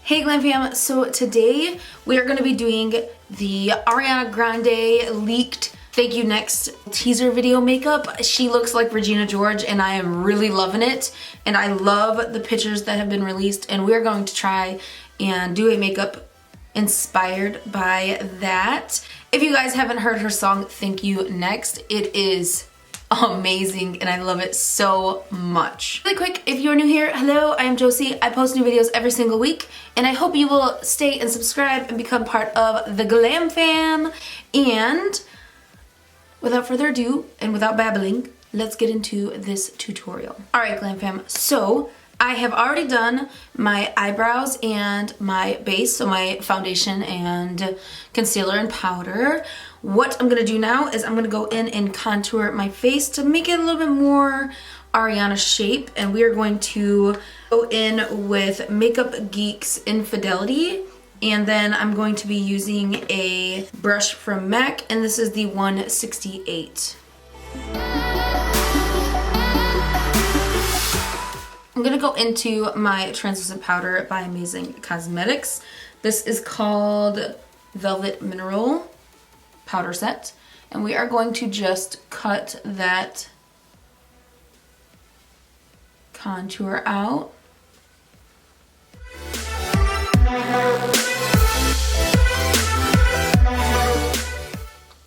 Hey Glam Fam, so today we are going to be doing the Ariana Grande leaked Thank You Next teaser video makeup. She looks like Regina George and I am really loving it, and I love the pictures that have been released, and we're going to try and do a makeup inspired by that. If you guys haven't heard her song Thank You Next, it is amazing and I love it so much. Really quick, if you're new here, hello, I am Josie. I post new videos every single week and I hope you will stay and subscribe and become part of the Glam Fam. And without further ado and without babbling, let's get into this tutorial. Alright Glam Fam, so I have already done my eyebrows and my base, so my foundation and concealer and powder. What I'm going to do now is I'm going to go in and contour my face to make it a little bit more Ariana shape, and we are going to go in with Makeup Geek's Infidelity, and then I'm going to be using a brush from MAC, and this is the 168. I'm gonna go into my translucent powder by Amazing Cosmetics. This is called Velvet Mineral Powder Set, and we are going to just cut that contour out.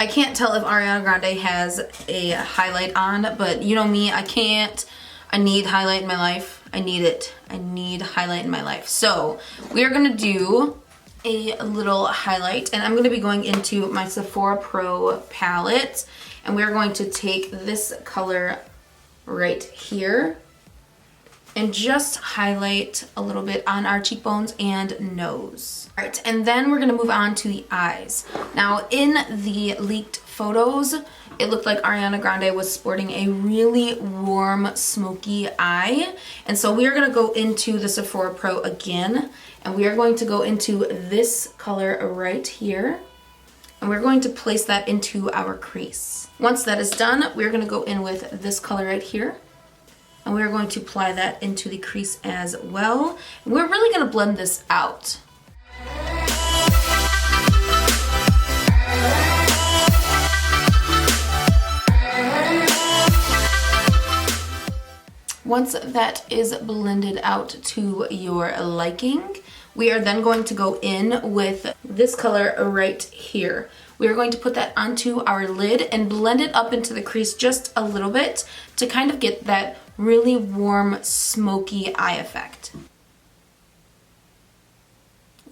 I can't tell if Ariana Grande has a highlight on, but you know me, I need highlight in my life. I need it. I need highlight in my life. So we are gonna do a little highlight, and I'm gonna be going into my Sephora Pro palette, and we're going to take this color right here and just highlight a little bit on our cheekbones and nose. All right, and then we're gonna move on to the eyes. Now in the leaked photos, it looked like Ariana Grande was sporting a really warm, smoky eye. And so we are gonna go into the Sephora Pro again, and we are going to go into this color right here, and we're going to place that into our crease. Once that is done, we're gonna go in with this color right here, and we're going to apply that into the crease as well. And we're really gonna blend this out. Once that is blended out to your liking, we are then going to go in with this color right here. We are going to put that onto our lid and blend it up into the crease just a little bit to kind of get that really warm, smoky eye effect.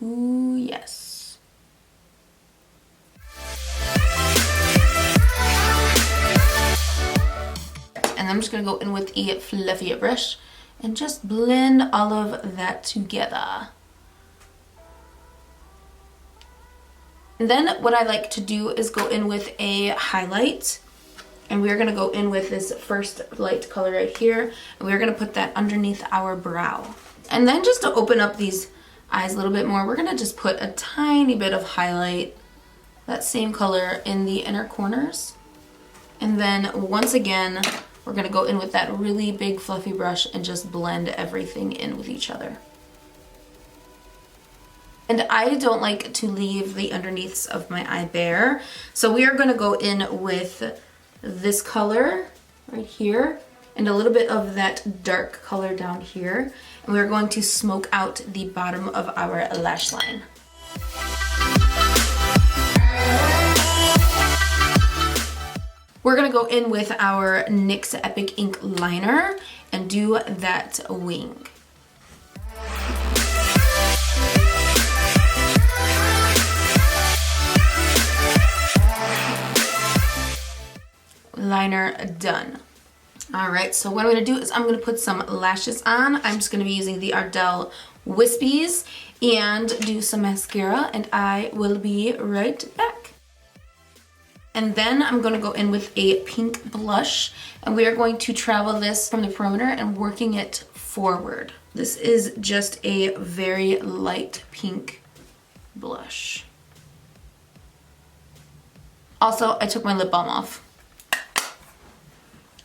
Ooh, yes. And I'm just gonna go in with a fluffier brush and just blend all of that together. And then what I like to do is go in with a highlight, and we're gonna go in with this first light color right here, and we're gonna put that underneath our brow. And then just to open up these eyes a little bit more, we're gonna just put a tiny bit of highlight, that same color, in the inner corners. And then once again, we're gonna go in with that really big fluffy brush and just blend everything in with each other. And I don't like to leave the underneaths of my eye bare, so we are gonna go in with this color right here and a little bit of that dark color down here, and we're going to smoke out the bottom of our lash line. We're gonna go in with our NYX Epic Ink liner and do that wing. Liner done. All right, so what I'm gonna do is I'm gonna put some lashes on. I'm just gonna be using the Ardell Wispies and do some mascara, and I will be right back. And then I'm going to go in with a pink blush, and we are going to travel this from the perimeter and working it forward. This is just a very light pink blush. Also, I took my lip balm off.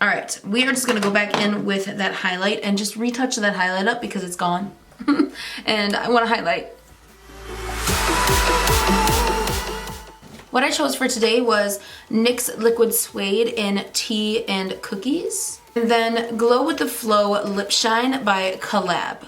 All right, we are just gonna go back in with that highlight and just retouch that highlight up because it's gone. and I want to highlight. What I chose for today was NYX Liquid Suede in Tea and Cookies. And then Glow with the Flow Lip Shine by Collab.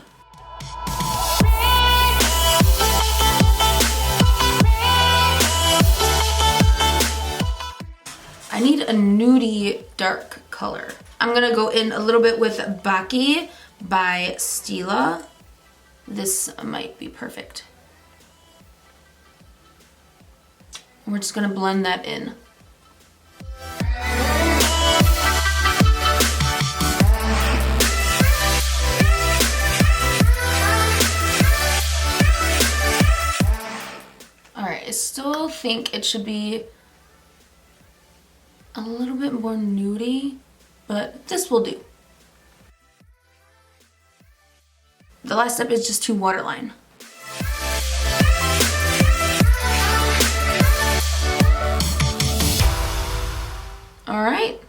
I need a nudie dark color. I'm gonna go in a little bit with Baki by Steele. This might be perfect. We're just gonna blend that in. All right, I still think it should be a little bit more nudie, but this will do. The last step is just to waterline. All right.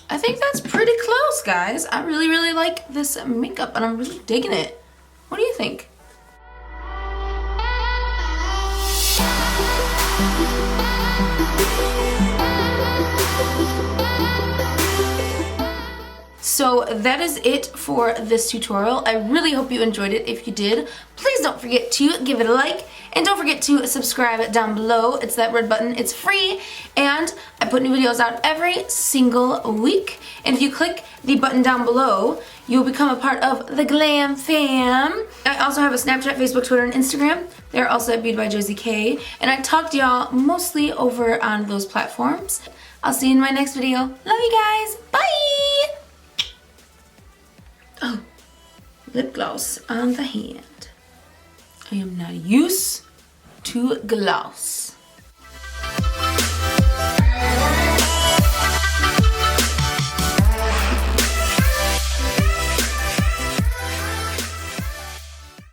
I think that's pretty close, guys. I really, really like this makeup and I'm really digging it. What do you think? So that is it for this tutorial. I really hope you enjoyed it. If you did, please don't forget to give it a like and don't forget to subscribe down below. It's that red button. It's free and I put new videos out every single week. And if you click the button down below, you'll become a part of the Glam Fam. I also have a Snapchat, Facebook, Twitter, and Instagram. They're also at Beautybyjosiek. And I talk to y'all mostly over on those platforms. I'll see you in my next video. Love you guys. Bye! Oh, lip gloss on the hand. I am not used to gloss.